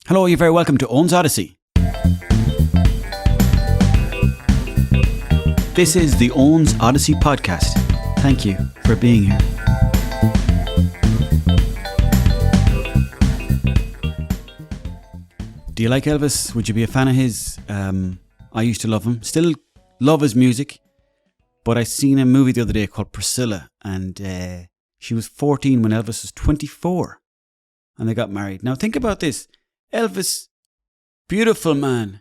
Hello, you're very welcome to Owen's Odyssey. This is the Owen's Odyssey podcast. Thank you for being here. Do you like Elvis? Would you be a fan of his? I used to love him. Still love his music. But I seen a movie the other day called Priscilla, and she was 14 when Elvis was 24. And they got married. Now think about this. Elvis, beautiful man,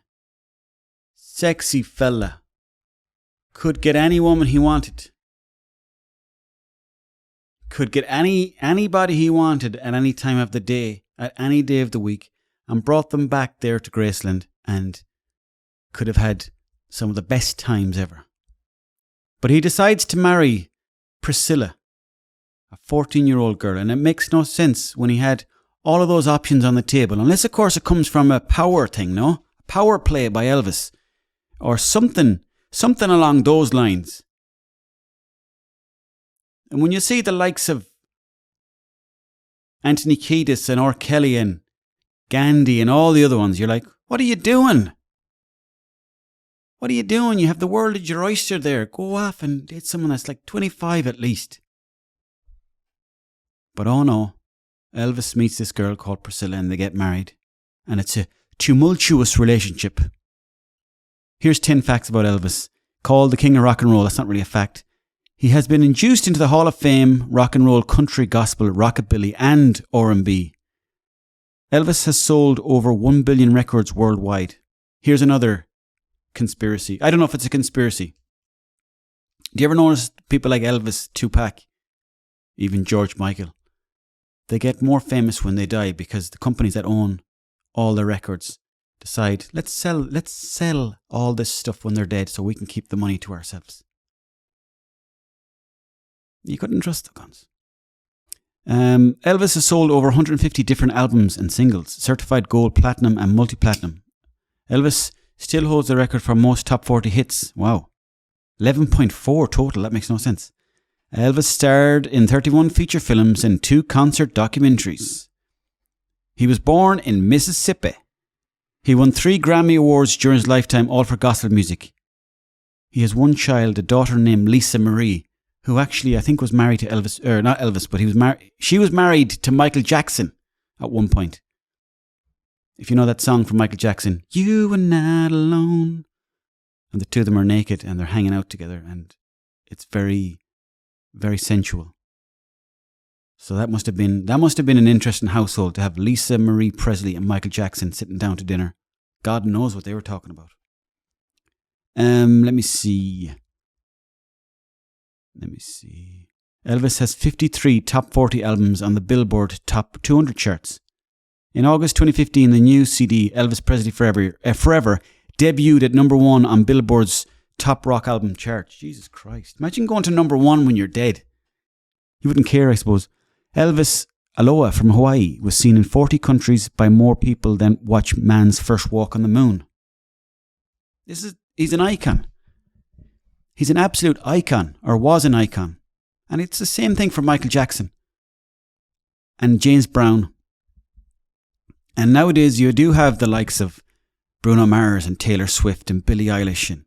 sexy fella, could get any woman he wanted. Could get anybody he wanted at any time of the day, at any day of the week, and brought them back there to Graceland and could have had some of the best times ever. But he decides to marry Priscilla, a 14-year-old girl, and it makes no sense when he had all of those options on the table, unless of course it comes from a power thing, no? A power play by Elvis, or something along those lines. And when you see the likes of Anthony Kiedis and R. Kelly and Gandhi and all the other ones, you're like, what are you doing? What are you doing? You have the world at your oyster there. Go off and date someone that's like 25 at least. But oh no. Elvis meets this girl called Priscilla and they get married. And it's a tumultuous relationship. Here's 10 facts about Elvis. Called the King of Rock and Roll. That's not really a fact. He has been induced into the Hall of Fame, rock and roll, country, gospel, rockabilly and R&B. Elvis has sold over 1 billion records worldwide. Here's another conspiracy. I don't know if it's a conspiracy. Do you ever notice people like Elvis, Tupac, even George Michael? They get more famous when they die because the companies that own all the records decide, let's sell all this stuff when they're dead so we can keep the money to ourselves. You couldn't trust the guns. Elvis has sold over 150 different albums and singles, certified gold, platinum and multi-platinum. Elvis still holds the record for most top 40 hits. Wow. 11.4 total, that makes no sense. Elvis starred in 31 feature films and 2 concert documentaries. He was born in Mississippi. He won 3 Grammy Awards during his lifetime, all for gospel music. He has one child, a daughter named Lisa Marie, who actually I think was married to Elvis, or not Elvis, but she was married to Michael Jackson at one point. If you know that song from Michael Jackson, You Are Not Alone. And the two of them are naked and they're hanging out together and it's very, very sensual. So that must have been an interesting household to have Lisa Marie Presley and Michael Jackson sitting down to dinner. God knows what they were talking about. Let me see. Elvis has 53 top 40 albums on the Billboard Top 200 charts. In August 2015, the new CD, Elvis Presley Forever, debuted at number 1 on Billboard's Top Rock Album chart. Jesus Christ. Imagine going to number 1 when you're dead. You wouldn't care, I suppose. Elvis Aloha from Hawaii was seen in 40 countries by more people than watch man's first walk on the moon. He's an icon. He's an absolute icon, or was an icon. And it's the same thing for Michael Jackson and James Brown. And nowadays you do have the likes of Bruno Mars and Taylor Swift and Billie Eilish and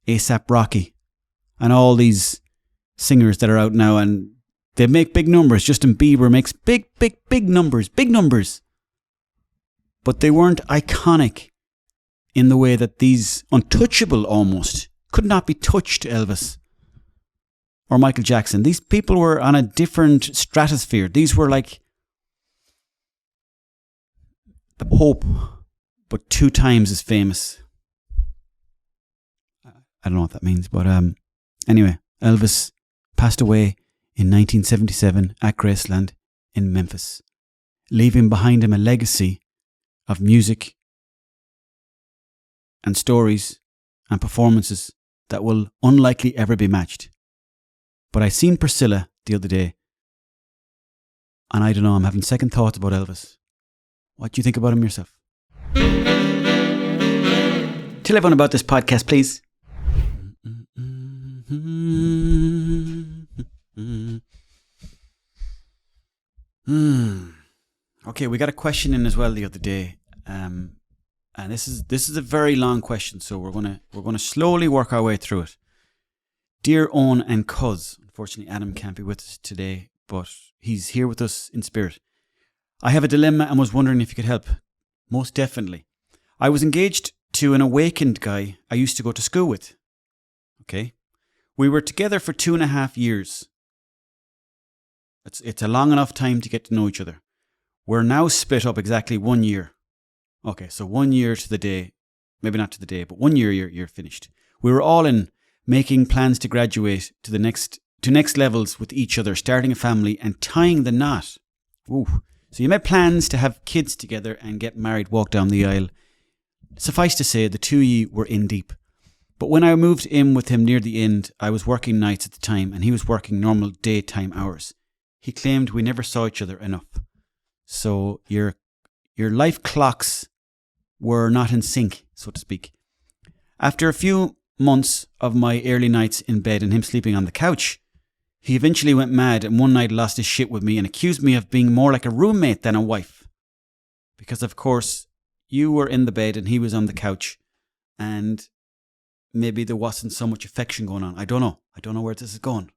A$AP Rocky and all these singers that are out now and they make big numbers. Justin Bieber makes big numbers. But they weren't iconic in the way that these untouchable almost could not be touched Elvis or Michael Jackson. These people were on a different stratosphere. These were like the Pope, but 2 times as famous. I don't know what that means, but anyway, Elvis passed away in 1977 at Graceland in Memphis, leaving behind him a legacy of music and stories and performances that will unlikely ever be matched. But I seen Priscilla the other day, and I don't know, I'm having second thoughts about Elvis. What do you think about him yourself? Tell everyone about this podcast, please. Okay, we got a question in as well the other day, and this is a very long question, so we're gonna slowly work our way through it. Dear Owen and Cuz, unfortunately Adam can't be with us today, but he's here with us in spirit. I have a dilemma and was wondering if you could help. Most definitely. I was engaged to an awakened guy I used to go to school with. Okay, we were together for 2.5 years. It's a long enough time to get to know each other. We're now split up exactly 1 year. Okay, so 1 year to the day, maybe not to the day, but 1 year you're finished. We were all in making plans to graduate to next levels with each other, starting a family and tying the knot. Ooh. So you made plans to have kids together and get married, walk down the aisle. Suffice to say, the two of you were in deep. But when I moved in with him near the end, I was working nights at the time and he was working normal daytime hours. He claimed we never saw each other enough. So your life clocks were not in sync, so to speak. After a few months of my early nights in bed and him sleeping on the couch, he eventually went mad and one night lost his shit with me and accused me of being more like a roommate than a wife. Because of course, you were in the bed and he was on the couch and maybe there wasn't so much affection going on. I don't know where this is going.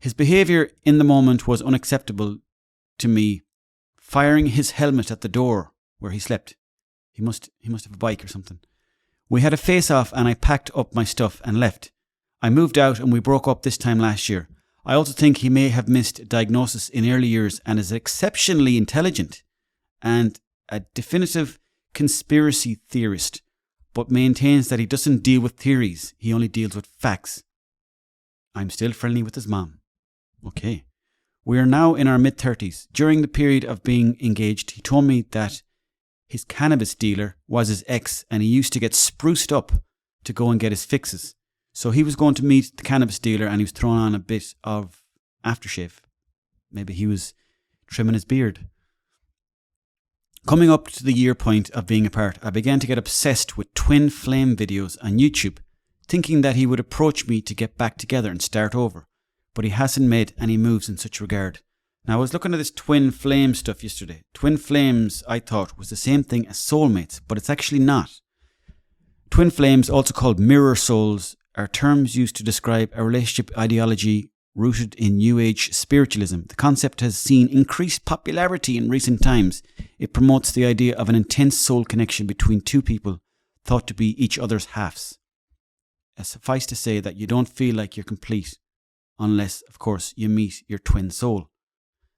His behaviour in the moment was unacceptable to me, firing his helmet at the door where he slept. He must have a bike or something. We had a face-off and I packed up my stuff and left. I moved out and we broke up this time last year. I also think he may have missed a diagnosis in early years and is exceptionally intelligent and a definitive conspiracy theorist, but maintains that he doesn't deal with theories, he only deals with facts. I'm still friendly with his mom. Okay. We are now in our mid-30s. During the period of being engaged, he told me that his cannabis dealer was his ex and he used to get spruced up to go and get his fixes. So he was going to meet the cannabis dealer and he was throwing on a bit of aftershave. Maybe he was trimming his beard. Coming up to the year point of being apart, I began to get obsessed with twin flame videos on YouTube, thinking that he would approach me to get back together and start over. But he hasn't made any moves in such regard. Now, I was looking at this twin flame stuff yesterday. Twin flames, I thought, was the same thing as soulmates, but it's actually not. Twin flames, also called mirror souls, are terms used to describe a relationship ideology rooted in New Age spiritualism. The concept has seen increased popularity in recent times. It promotes the idea of an intense soul connection between two people thought to be each other's halves. Suffice to say that you don't feel like you're complete unless, of course, you meet your twin soul.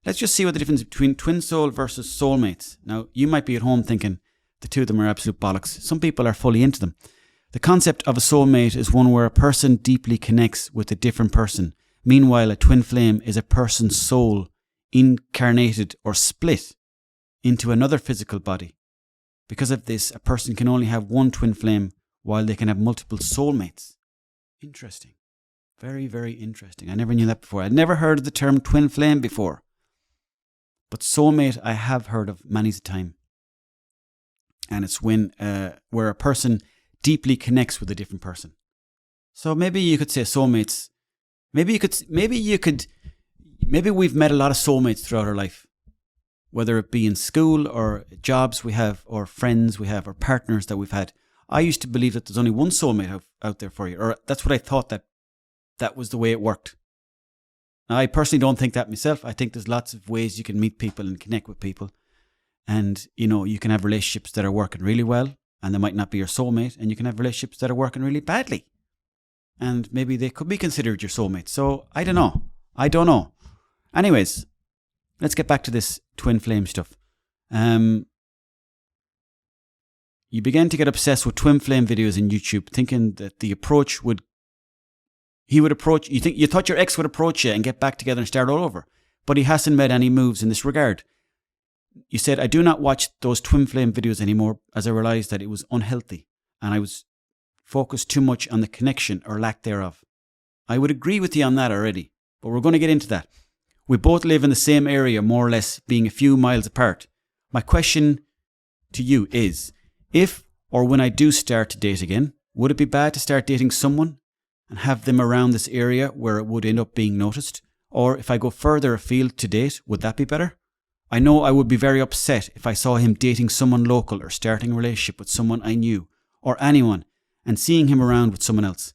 Let's just see what the difference between twin soul versus soulmates. Now, you might be at home thinking the two of them are absolute bollocks. Some people are fully into them. The concept of a soulmate is one where a person deeply connects with a different person. Meanwhile, a twin flame is a person's soul incarnated or split into another physical body. Because of this, a person can only have one twin flame while they can have multiple soulmates. Interesting. Very, very interesting. I never knew that before. I'd never heard of the term twin flame before. But soulmate I have heard of many's a time. And it's when where a person deeply connects with a different person. So maybe you could say soulmates. Maybe we've met a lot of soulmates throughout our life. Whether it be in school or jobs we have or friends we have or partners that we've had. I used to believe that there's only one soulmate out there for you. Or that's what I thought that was the way it worked. Now, I personally don't think that myself. I think there's lots of ways you can meet people and connect with people. And, you can have relationships that are working really well and they might not be your soulmate. And you can have relationships that are working really badly. And maybe they could be considered your soulmate. So, I don't know. Anyways, let's get back to this twin flame stuff. You began to get obsessed with twin flame videos in YouTube, thinking that the approach you thought your ex would approach you and get back together and start all over. But he hasn't made any moves in this regard. You said, I do not watch those twin flame videos anymore as I realized that it was unhealthy and I was focused too much on the connection or lack thereof. I would agree with you on that already, but we're going to get into that. We both live in the same area, more or less, being a few miles apart. My question to you is, if or when I do start to date again, would it be bad to start dating someone and have them around this area where it would end up being noticed? Or if I go further afield to date, would that be better? I know I would be very upset if I saw him dating someone local or starting a relationship with someone I knew, or anyone, and seeing him around with someone else.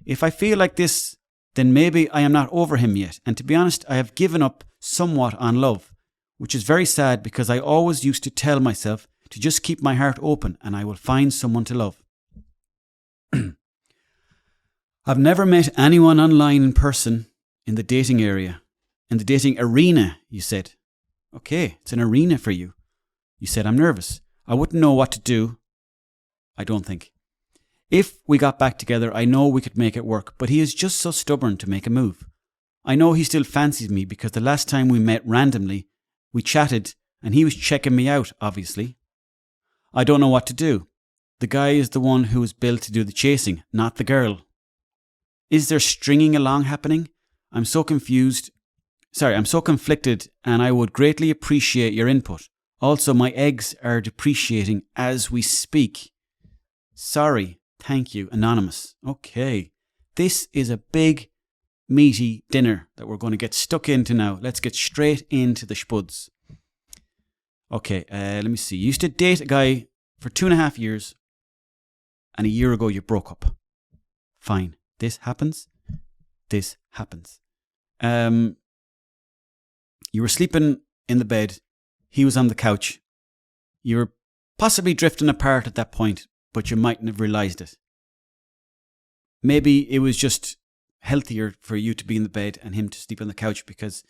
If I feel like this, then maybe I am not over him yet, and to be honest, I have given up somewhat on love, which is very sad because I always used to tell myself to just keep my heart open and I will find someone to love. I've never met anyone online in person in the dating area. In the dating arena, you said. Okay, it's an arena for you. You said, I'm nervous. I wouldn't know what to do. I don't think. If we got back together, I know we could make it work, but he is just so stubborn to make a move. I know he still fancies me because the last time we met randomly, we chatted and he was checking me out, obviously. I don't know what to do. The guy is the one who was built to do the chasing, not the girl. Is there stringing along happening? I'm so conflicted, and I would greatly appreciate your input. Also, my eggs are depreciating as we speak. Sorry, thank you, Anonymous. Okay, this is a big, meaty dinner that we're going to get stuck into now. Let's get straight into the spuds. Okay, let me see. You used to date a guy for 2.5 years, and a year ago you broke up. Fine. This happens. This happens. You were sleeping in the bed. He was on the couch. You were possibly drifting apart at that point, but you mightn't have realised it. Maybe it was just healthier for you to be in the bed and him to sleep on the couch because,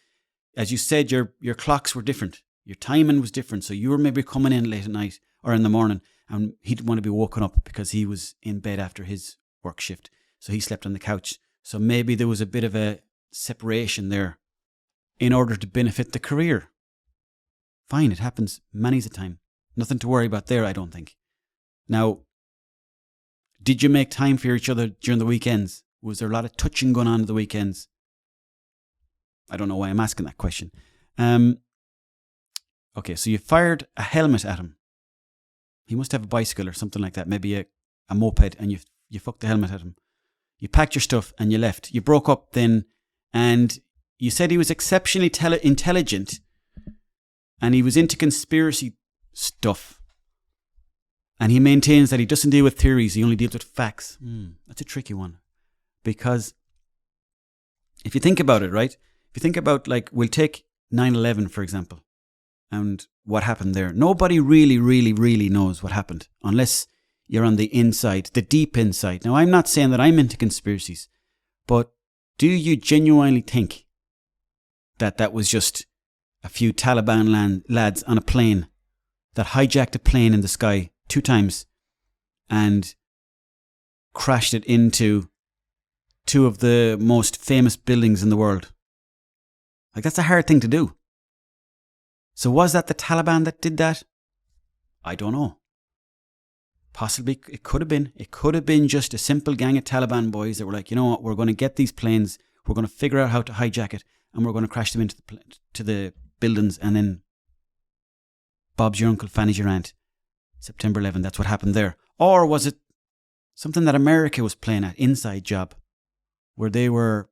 as you said, your clocks were different. Your timing was different. So you were maybe coming in late at night or in the morning and he didn't want to be woken up because he was in bed after his work shift. So he slept on the couch. So maybe there was a bit of a separation there in order to benefit the career. Fine, it happens many's a time. Nothing to worry about there, I don't think. Now, did you make time for each other during the weekends? Was there a lot of touching going on at the weekends? I don't know why I'm asking that question. Okay, so you fired a helmet at him. He must have a bicycle or something like that, maybe a moped, and you fucked the helmet at him. You packed your stuff and you left. You broke up then, and you said he was exceptionally intelligent and he was into conspiracy stuff. And he maintains that he doesn't deal with theories, he only deals with facts. That's a tricky one. Because if you think about it, right? If you think about, like, we'll take 9/11, for example, and what happened there. Nobody really knows what happened unless you're on the inside, the deep inside. Now, I'm not saying that I'm into conspiracies, but do you genuinely think that that was just a few Taliban lads on a plane that hijacked a plane in the sky 2 times and crashed it into 2 of the most famous buildings in the world? Like, that's a hard thing to do. So was that the Taliban that did that? I don't know. Possibly it could have been. It could have been just a simple gang of Taliban boys that were like, you know what, we're going to get these planes, we're going to figure out how to hijack it, and we're going to crash them into the buildings, and then Bob's your uncle, Fanny's your aunt. September 11, that's what happened there. Or was it something that America was playing at, inside job, where they were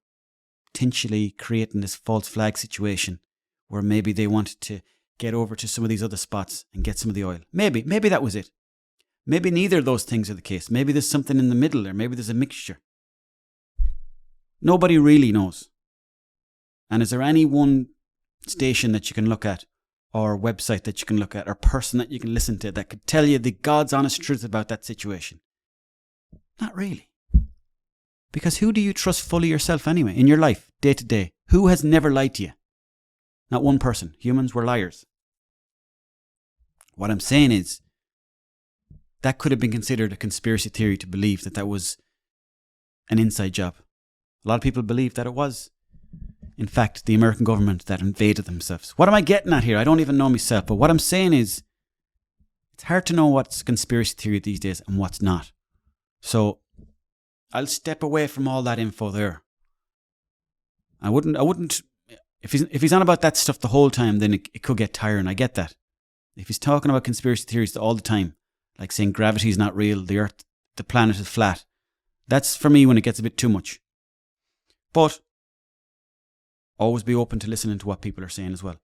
potentially creating this false flag situation, where maybe they wanted to get over to some of these other spots and get some of the oil. Maybe that was it. Maybe neither of those things are the case. Maybe there's something in the middle there. Maybe there's a mixture. Nobody really knows. And is there any one station that you can look at, or website that you can look at, or person that you can listen to that could tell you the God's honest truth about that situation? Not really. Because who do you trust fully yourself anyway, in your life, day to day? Who has never lied to you? Not one person. Humans were liars. What I'm saying is, that could have been considered a conspiracy theory to believe that that was an inside job. A lot of people believe that it was, in fact, the American government that invaded themselves. What am I getting at here? I don't even know myself. But what I'm saying is, it's hard to know what's conspiracy theory these days and what's not. So I'll step away from all that info there. I wouldn't. If he's on about that stuff the whole time, then it could get tiring. I get that. If he's talking about conspiracy theories all the time, like saying gravity is not real, the Earth, the planet is flat, that's for me when it gets a bit too much. But always be open to listening to what people are saying as well.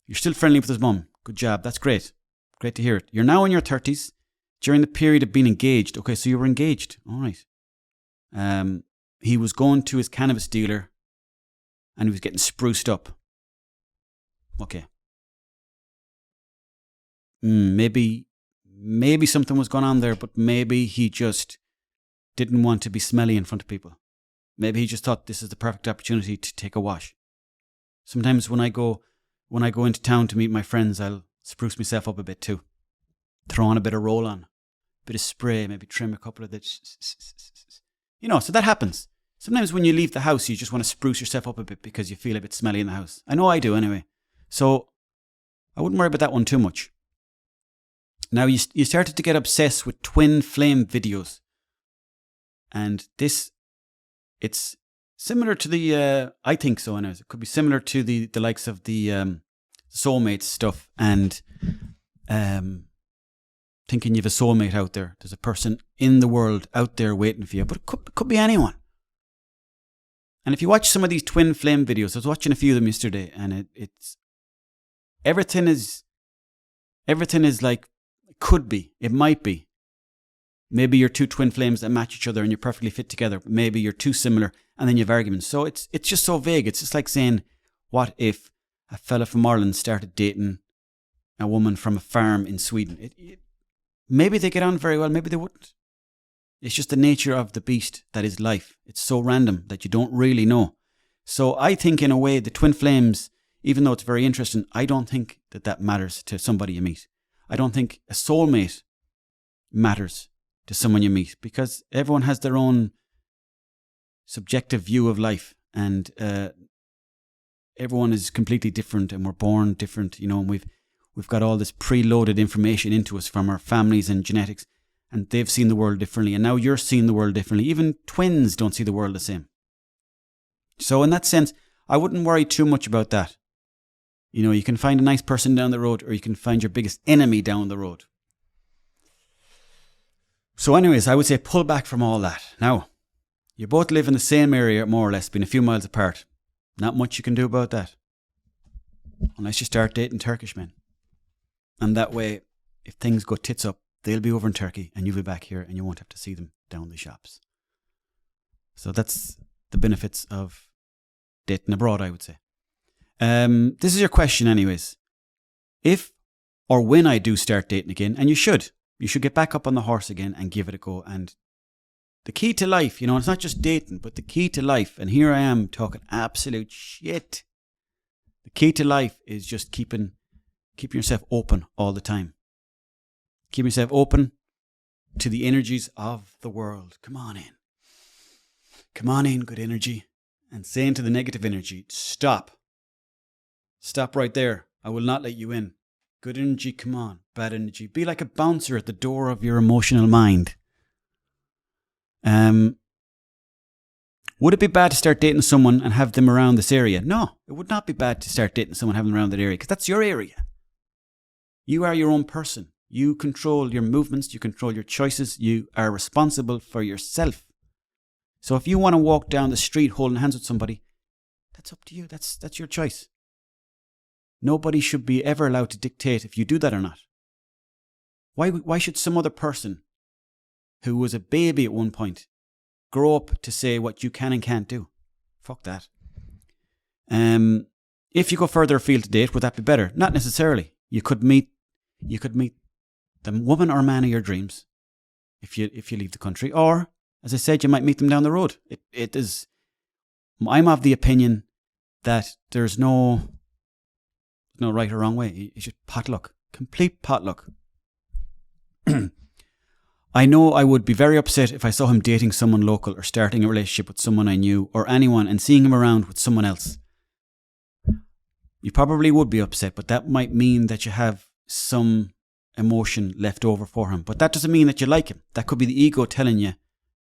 You're still friendly with his mum. Good job. That's great. Great to hear it. You're now in your 30s, during the period of being engaged. Okay, so you were engaged. All right. He was going to his cannabis dealer and he was getting spruced up. Okay. Maybe something was going on there, but maybe he just didn't want to be smelly in front of people. Maybe he just thought this is the perfect opportunity to take a wash. Sometimes when I go into town to meet my friends, I'll spruce myself up a bit too. Throw on a bit of roll-on, a bit of spray, maybe trim a couple of the... so that happens. Sometimes when you leave the house, you just want to spruce yourself up a bit because you feel a bit smelly in the house. I know I do anyway. So I wouldn't worry about that one too much. Now, you started to get obsessed with twin flame videos. And it's similar to the, I think so anyways, it could be similar to the likes of the soulmates stuff and thinking you have a soulmate out there. There's a person in the world out there waiting for you, but it could be anyone. And if you watch some of these twin flame videos, I was watching a few of them yesterday, and it's everything is like, it could be, it might be. Maybe you're two twin flames that match each other and you're perfectly fit together. Maybe you're too similar and then you have arguments. So it's just so vague. It's just like saying, what if a fella from Ireland started dating a woman from a farm in Sweden? Maybe they get on very well, maybe they wouldn't. It's just the nature of the beast that is life. It's so random that you don't really know. So I think in a way the twin flames, even though it's very interesting, I don't think that matters to somebody you meet. I don't think a soulmate matters to someone you meet because everyone has their own subjective view of life and everyone is completely different and we're born different, and we've got all this preloaded information into us from our families and genetics, and they've seen the world differently, and now you're seeing the world differently. Even twins don't see the world the same. So in that sense, I wouldn't worry too much about that. You can find a nice person down the road or you can find your biggest enemy down the road. So anyways, I would say pull back from all that. Now, you both live in the same area, more or less, being a few miles apart. Not much you can do about that. Unless you start dating Turkish men. And that way, if things go tits up, they'll be over in Turkey and you'll be back here and you won't have to see them down the shops. So that's the benefits of dating abroad, I would say. This is your question anyways. If or when I do start dating again, and you should get back up on the horse again and give it a go. And the key to life, it's not just dating, but the key to life, and here I am talking absolute shit. The key to life is just keeping yourself open all the time. Keep yourself open to the energies of the world. Come on in. Come on in, good energy. And saying to the negative energy, stop. Stop right there. I will not let you in. Good energy, come on. Bad energy. Be like a bouncer at the door of your emotional mind. Would it be bad to start dating someone and have them around this area? No, it would not be bad to start dating someone and have them around that area because that's your area. You are your own person. You control your movements. You control your choices. You are responsible for yourself. So if you want to walk down the street holding hands with somebody, that's up to you. That's your choice. Nobody should be ever allowed to dictate if you do that or not. Why should some other person who was a baby at one point grow up to say what you can and can't do? Fuck that. If you go further afield to date, would that be better? Not necessarily. You could meet the woman or man of your dreams if you leave the country, or as I said, you might meet them down the road. I'm of the opinion that there's no right or wrong way. It's just potluck. Complete potluck. I know I would be very upset if I saw him dating someone local or starting a relationship with someone I knew or anyone and seeing him around with someone else. You probably would be upset, but that might mean that you have some emotion left over for him. But that doesn't mean that you like him. That could be the ego telling you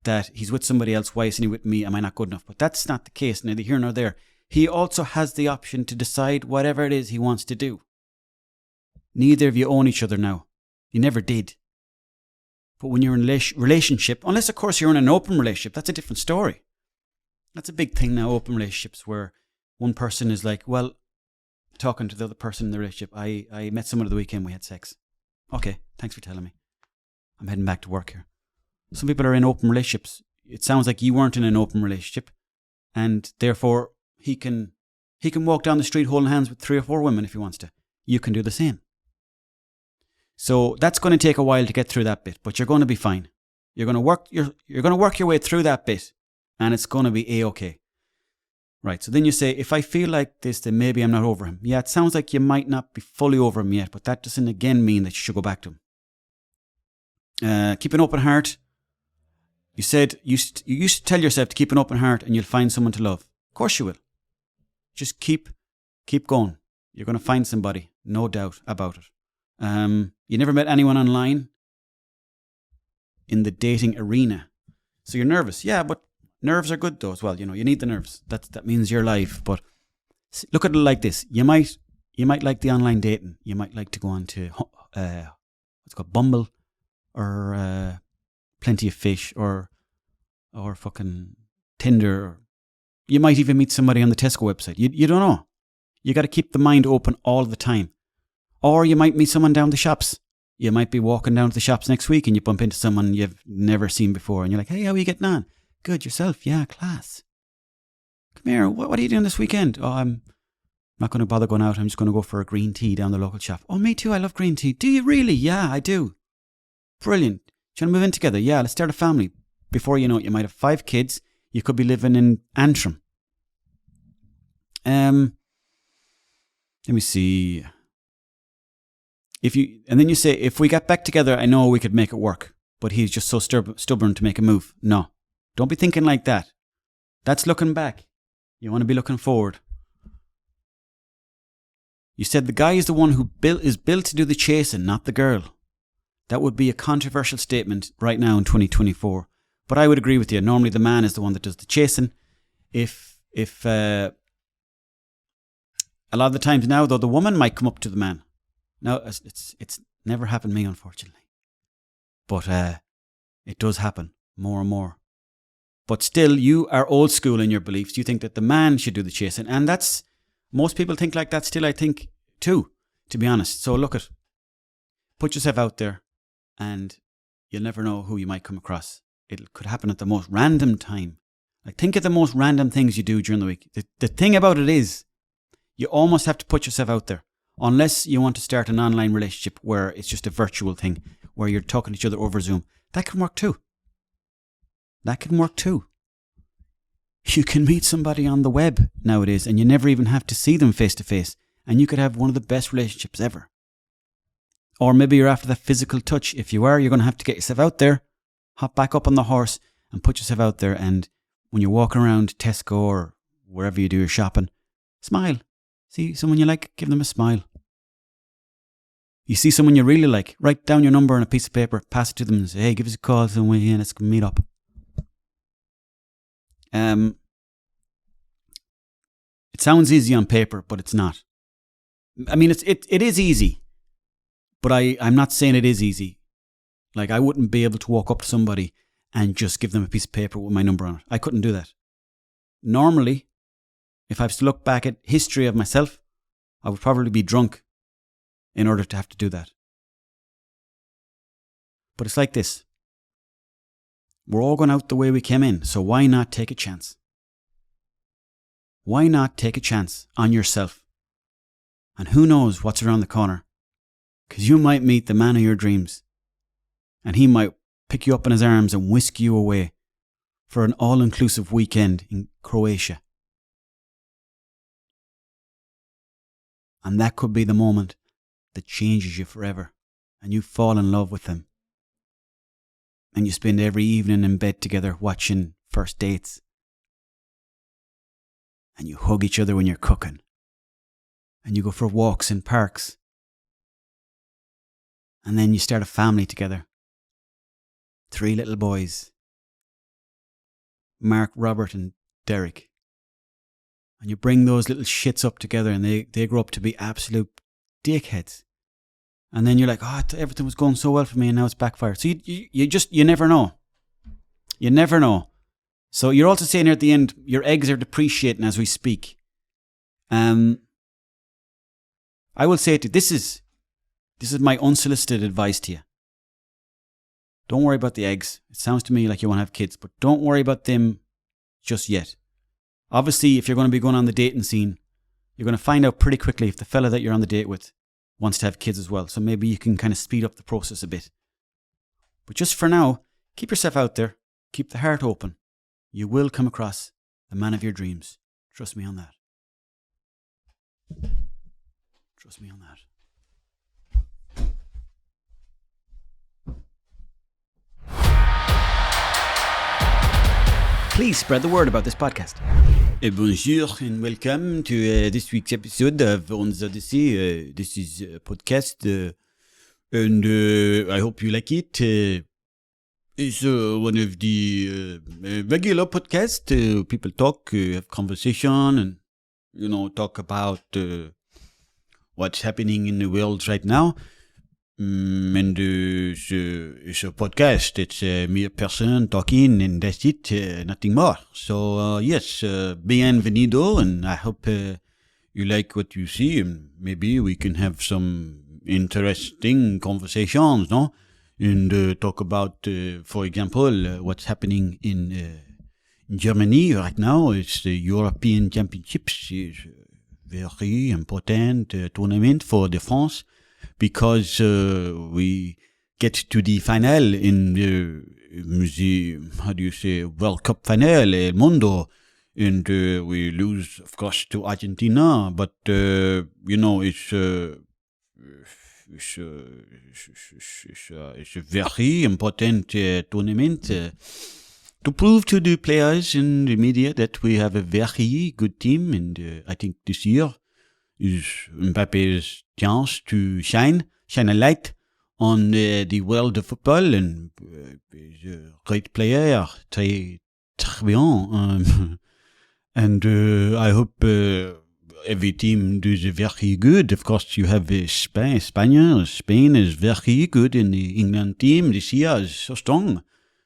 that he's with somebody else. Why isn't he with me? Am I not good enough? But that's not the case, neither here nor there. He also has the option to decide whatever it is he wants to do. Neither of you own each other now. You never did. But when you're in a relationship, unless of course you're in an open relationship, that's a different story. That's a big thing now, open relationships, where one person is like, well, talking to the other person in the relationship. I met someone at the weekend, we had sex. Okay, thanks for telling me. I'm heading back to work here. Some people are in open relationships. It sounds like you weren't in an open relationship, and therefore he can walk down the street holding hands with 3 or 4 women if he wants to. You can do the same. So that's going to take a while to get through that bit, but you're going to be fine. You're going to work your way through that bit, and it's going to be A-okay. Right, so then you say, if I feel like this, then maybe I'm not over him. Yeah, it sounds like you might not be fully over him yet, but that doesn't again mean that you should go back to him. Keep an open heart. You said you used to tell yourself to keep an open heart and you'll find someone to love. Of course you will. Just keep going. You're going to find somebody, no doubt about it. You never met anyone online in the dating arena, so you're nervous. Yeah, but nerves are good though as well. You know, you need the nerves. That means you're alive. But look at it like this: you might like the online dating. You might like to go on to what's called Bumble or Plenty of Fish or fucking Tinder. Or you might even meet somebody on the Tesco website. You don't know. You got to keep the mind open all the time. Or you might meet someone down the shops. You might be walking down to the shops next week and you bump into someone you've never seen before and you're like, hey, how are you getting on? Good, yourself? Yeah, class. Come here, what are you doing this weekend? Oh, I'm not going to bother going out. I'm just going to go for a green tea down the local shop. Oh, me too, I love green tea. Do you really? Yeah, I do. Brilliant. Do you want to move in together? Yeah, let's start a family. Before you know it, you might have 5 kids. You could be living in Antrim. Let me see. And then you say, if we got back together, I know we could make it work. But he's just so stubborn to make a move. No. Don't be thinking like that. That's looking back. You want to be looking forward. You said the guy is the one who is built to do the chasing, not the girl. That would be a controversial statement right now in 2024. But I would agree with you. Normally the man is the one that does the chasing. If a lot of the times now, though, the woman might come up to the man. Now, it's never happened to me, unfortunately. But it does happen more and more. But still, you are old school in your beliefs. You think that the man should do the chasing. And most people think like that still, I think, too, to be honest. So put yourself out there and you'll never know who you might come across. It could happen at the most random time. Like, think of the most random things you do during the week. The thing about it is, you almost have to put yourself out there. Unless you want to start an online relationship where it's just a virtual thing, where you're talking to each other over Zoom. That can work too. You can meet somebody on the web nowadays and you never even have to see them face to face. And you could have one of the best relationships ever. Or maybe you're after that physical touch. If you are, you're going to have to get yourself out there, hop back up on the horse and put yourself out there. And when you're walking around Tesco or wherever you do your shopping, smile. See someone you like, give them a smile. You see someone you really like, write down your number on a piece of paper, pass it to them and say, hey, give us a call somewhere and let's meet up. It sounds easy on paper, but it's not. I mean, it is easy, but I'm not saying it is easy. Like, I wouldn't be able to walk up to somebody and just give them a piece of paper with my number on it. I couldn't do that. Normally, if I was to look back at history of myself, I would probably be drunk in order to have to do that. But it's like this. We're all going out the way we came in, so why not take a chance? Why not take a chance on yourself? And who knows what's around the corner? Because you might meet the man of your dreams, and he might pick you up in his arms and whisk you away for an all-inclusive weekend in Croatia. And that could be the moment that changes you forever, and you fall in love with them. And you spend every evening in bed together watching First Dates. And you hug each other when you're cooking. And you go for walks in parks. And then you start a family together. 3 little boys. Mark, Robert and Derek. And you bring those little shits up together and they grow up to be absolute dickheads. And then you're like, oh, everything was going so well for me and now it's backfired. So you never know. You never know. So you're also saying here at the end, your eggs are depreciating as we speak. I will say to you, this is my unsolicited advice to you. Don't worry about the eggs. It sounds to me like you want to have kids, but don't worry about them just yet. Obviously, if you're going to be going on the dating scene, you're going to find out pretty quickly if the fella that you're on the date with wants to have kids as well. So maybe you can kind of speed up the process a bit. But just for now, keep yourself out there. Keep the heart open. You will come across the man of your dreams. Trust me on that. Trust me on that. Please spread the word about this podcast. Bonjour and welcome to this week's episode of On the Odyssey. This is a podcast and I hope you like it. It's one of the regular podcasts. People talk, have conversation and, talk about what's happening in the world right now. And it's a podcast. It's me, a person talking, and that's it. Nothing more. So yes, bienvenido, and I hope you like what you see, and maybe we can have some interesting conversations, no? And talk about, for example, what's happening in Germany right now. It's the European Championships. It's a very important tournament for the France. Because we get to the final in the World Cup final, El Mundo, and we lose, of course, to Argentina. But it's a very important tournament to prove to the players and the media that we have a very good team. And I think this year is Mbappe's chance to shine a light on the world of football, and he's a great player, très bien, and I hope every team does very good. Of course, you have Spain is very good, and the England team this year is so strong,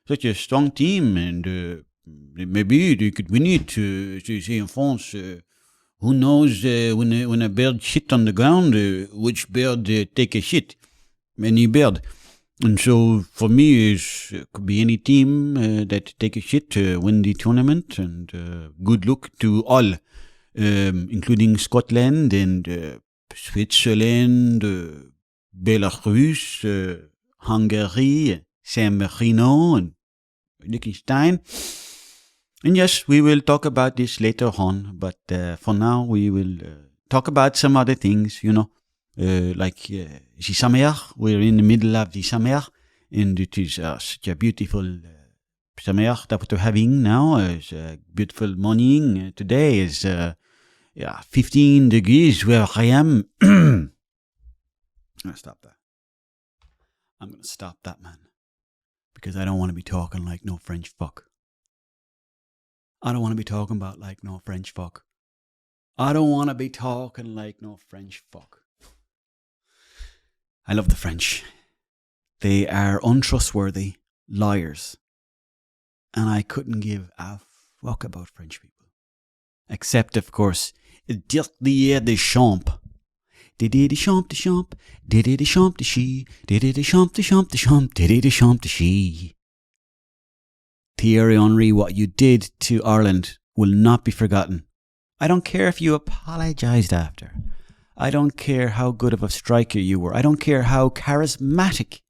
such a strong team, and maybe they could win it. Say in France. Who knows when a bird shit on the ground, which bird take a shit? Any bird. And so for me, it could be any team that take a shit win the tournament. And good luck to all, including Scotland and Switzerland, Belarus, Hungary, San Marino, and Liechtenstein. And yes, we will talk about this later on, but for now we will talk about some other things, like the summer. We're in the middle of the summer, and it is such a beautiful summer that we're having now. It's a beautiful morning. Today is 15 degrees where I am. I'm going to stop that. I'm going to stop that, man, because I don't want to be talking like no French fuck. I don't want to be talking about like no French fuck. I don't want to be talking like no French fuck. I love the French. They are untrustworthy liars. And I couldn't give a fuck about French people. Except, of course, Didier Deschamps. Didier Deschamps, Deschamps, Didier Deschamps, Deschamps, Didier Deschamps, Deschamps, Deschamps, Didier Deschamps, Deschamps. Thierry Henry, what you did to Ireland will not be forgotten. I don't care if you apologised after. I don't care how good of a striker you were. I don't care how charismatic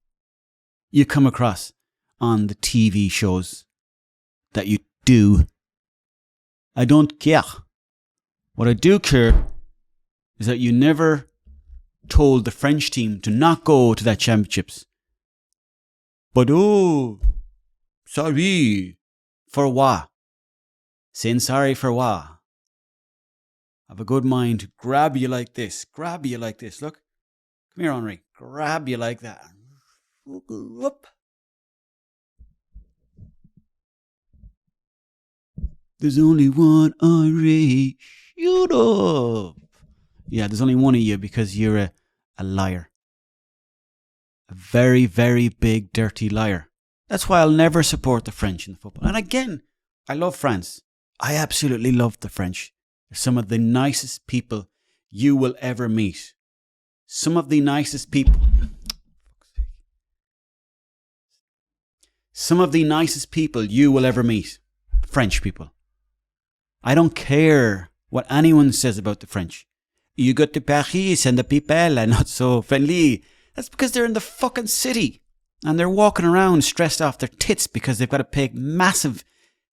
you come across on the TV shows that you do. I don't care. What I do care is that you never told the French team to not go to that championships. But sorry, for what? Saying sorry for what? Have a good mind to grab you like this. Grab you like this. Look. Come here, Henri. Grab you like that. Whoop. There's only one Henri. Shut up. Yeah, there's only one of you because you're a liar. A very, very big, dirty liar. That's why I'll never support the French in football. And again, I love France. I absolutely love the French. They're some of the nicest people you will ever meet. Some of the nicest people. Some of the nicest people you will ever meet. French people. I don't care what anyone says about the French. You go to Paris and the people are not so friendly. That's because they're in the fucking city. And they're walking around stressed off their tits because they've got to pay massive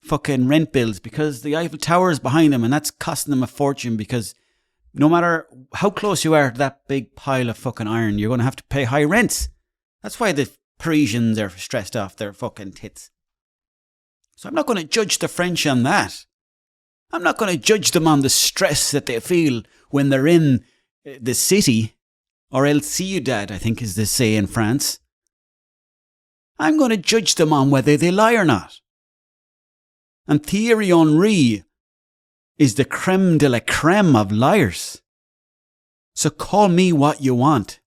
fucking rent bills because the Eiffel Tower is behind them and that's costing them a fortune because no matter how close you are to that big pile of fucking iron, you're going to have to pay high rents. That's why the Parisians are stressed off their fucking tits. So I'm not going to judge the French on that. I'm not going to judge them on the stress that they feel when they're in the city, or El Ciudad, I think is the say in France. I'm going to judge them on whether they lie or not. And Thierry Henry is the creme de la creme of liars. So call me what you want.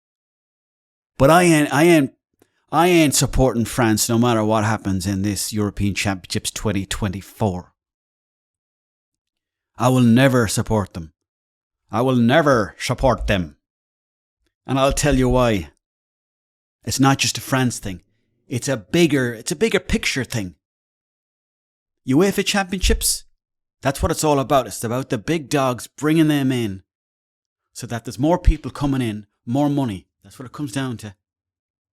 But I ain't supporting France no matter what happens in this European Championships 2024. I will never support them. I will never support them. And I'll tell you why. It's not just a France thing. It's a bigger picture thing. UEFA Championships, that's what it's all about. It's about the big dogs bringing them in so that there's more people coming in, more money. That's what it comes down to.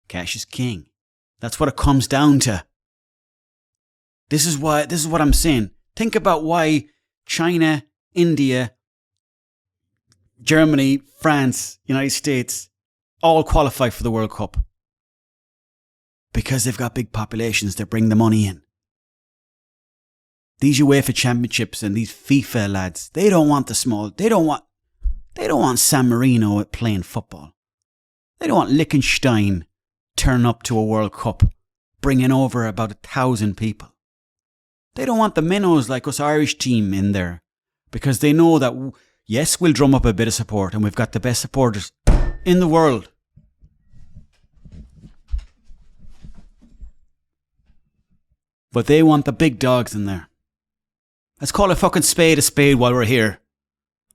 Cash is king. That's what it comes down to. This is what I'm saying. Think about why China, India, Germany, France, United States all qualify for the World Cup. Because they've got big populations that bring the money in. These UEFA Championships and these FIFA lads, they don't want the small. They don't want San Marino playing football. They don't want Liechtenstein turn up to a World Cup, bringing over about 1,000 people. They don't want the minnows like us Irish team in there, because they know that, yes, we'll drum up a bit of support and we've got the best supporters in the world. But they want the big dogs in there. Let's call a fucking spade a spade while we're here.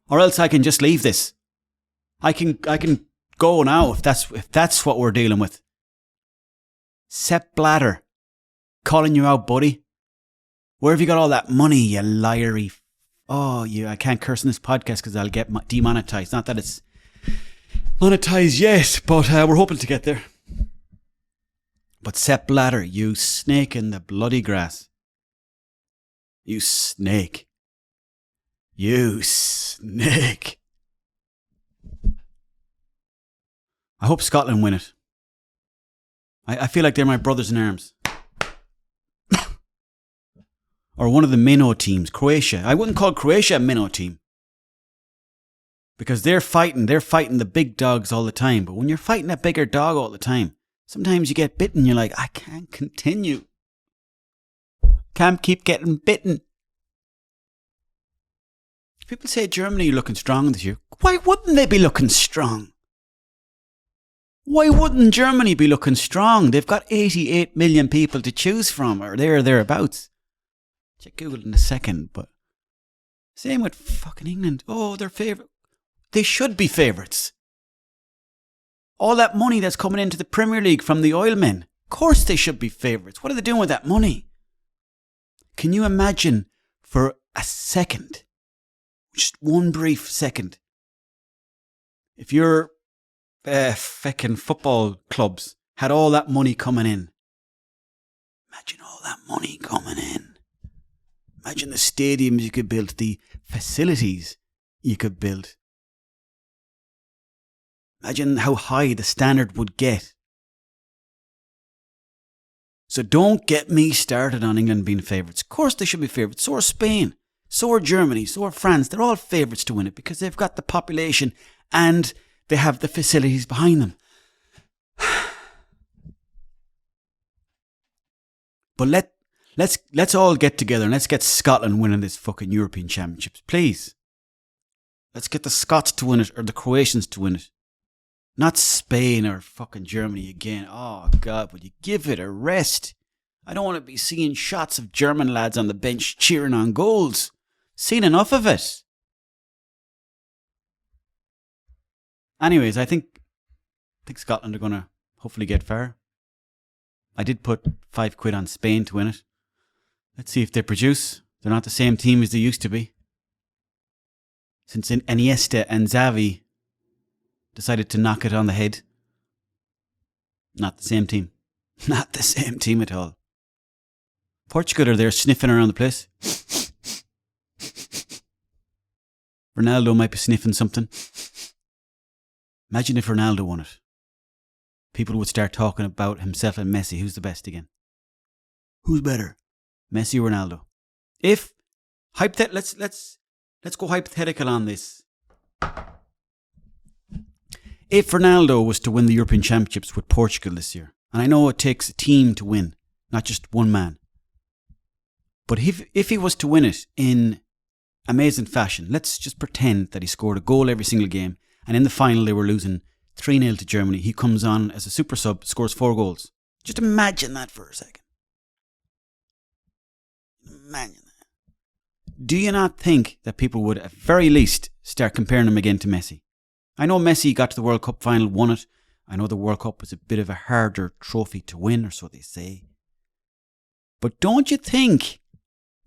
Or else I can just leave this. I can go now if that's what we're dealing with. Sepp Blatter, calling you out, buddy. Where have you got all that money, you liary? I can't curse in this podcast because I'll get demonetized. Not that it's monetized yet, but we're hoping to get there. But Sepp Blatter, you snake in the bloody grass. You snake. You snake. I hope Scotland win it. I feel like they're my brothers in arms. Or one of the minnow teams, Croatia. I wouldn't call Croatia a minnow team. Because they're fighting the big dogs all the time. But when you're fighting a bigger dog all the time, sometimes you get bitten, you're like, I can't continue. Can't keep getting bitten. People say Germany are looking strong this year. Why wouldn't they be looking strong? Why wouldn't Germany be looking strong? They've got 88 million people to choose from, or thereabouts. Check Google in a second, but same with fucking England. Oh, they're favourite. They should be favourites. All that money that's coming into the Premier League from the oil men. Of course they should be favourites. What are they doing with that money? Can you imagine for a second, just one brief second, if your fucking football clubs had all that money coming in? Imagine all that money coming in. Imagine the stadiums you could build, the facilities you could build. Imagine how high the standard would get. So don't get me started on England being favourites. Of course they should be favourites. So are Spain. So are Germany. So are France. They're all favourites to win it because they've got the population and they have the facilities behind them. But let's all get together and let's get Scotland winning this fucking European Championships, please. Let's get the Scots to win it or the Croatians to win it. Not Spain or fucking Germany again. Oh, God, would you give it a rest? I don't want to be seeing shots of German lads on the bench cheering on goals. Seen enough of it. Anyways, I think think Scotland are going to hopefully get far. I did put £5 on Spain to win it. Let's see if they produce. They're not the same team as they used to be. Since Iniesta and Xavi decided to knock it on the head. Not the same team. Not the same team at all. Portugal are there sniffing around the place. Ronaldo might be sniffing something. Imagine if Ronaldo won it. People would start talking about himself and Messi. Who's the best again? Who's better? Messi or Ronaldo? If let's go hypothetical on this. If Ronaldo was to win the European Championships with Portugal this year, and I know it takes a team to win, not just one man. But if he was to win it in amazing fashion, let's just pretend that he scored a goal every single game, and in the final they were losing 3-0 to Germany. He comes on as a super sub, scores 4 goals. Just imagine that for a second. Imagine that. Do you not think that people would at very least start comparing him again to Messi? I know Messi got to the World Cup final, won it. I know the World Cup was a bit of a harder trophy to win, or so they say. But don't you think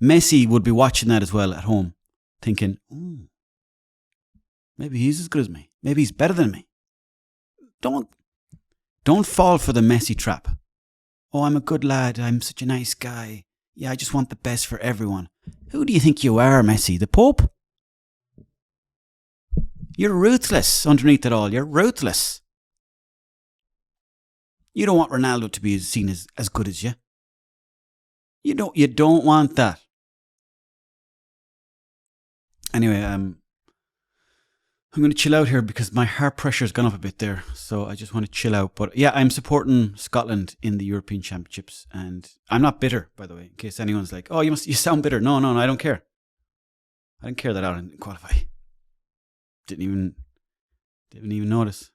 Messi would be watching that as well at home, thinking, maybe he's as good as me. Maybe he's better than me. Don't fall for the Messi trap. Oh, I'm a good lad. I'm such a nice guy. Yeah, I just want the best for everyone. Who do you think you are, Messi? The Pope? You're ruthless underneath it all. You're ruthless. You don't want Ronaldo to be seen as good as you. You don't want that. Anyway, I'm going to chill out here because my heart pressure's gone up a bit there. So I just want to chill out. But yeah, I'm supporting Scotland in the European Championships. And I'm not bitter, by the way, in case anyone's like, oh, you sound bitter. No, I don't care. I didn't care that Ireland didn't qualify. Didn't even notice.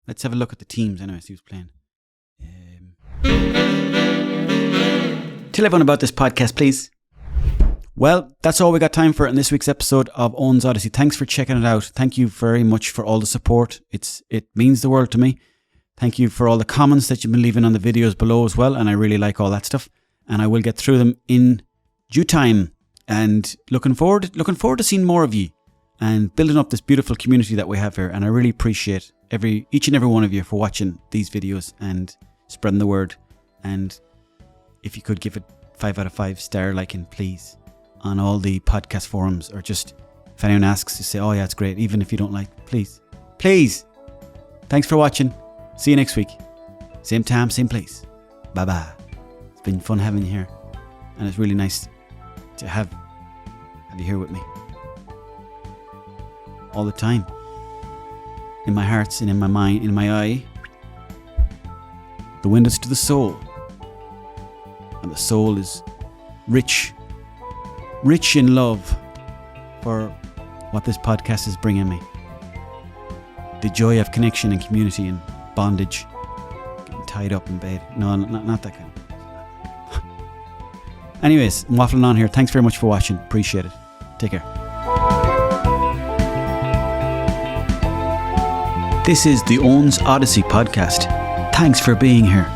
Let's have a look at the teams anyway, see who's playing. Tell everyone about this podcast, please. Well, that's all we got time for in this week's episode of Owen's Odyssey. Thanks for checking it out. Thank you very much for all the support. It means the world to me. Thank you for all the comments that you've been leaving on the videos below as well, and I really like all that stuff. And I will get through them in due time. And looking forward to seeing more of you and building up this beautiful community that we have here. And I really appreciate each and every one of you for watching these videos and spreading the word. And if you could give it 5 out of 5 star liking, please, on all the podcast forums, or just if anyone asks, to say, oh yeah, it's great, even if you don't like, please. Thanks for watching. See you next week, same time, same place. Bye bye. It's been fun having you here, and it's really nice to have you here with me all the time, in my heart and in my mind, in my eye. The windows to the soul, and the soul is rich in love for what this podcast is bringing me. The joy of connection and community and bondage, getting tied up in bed. No, not that kind of. Anyways, I'm waffling on here. Thanks very much for watching. Appreciate it. Take care. This is the Owen's Odyssey podcast. Thanks for being here.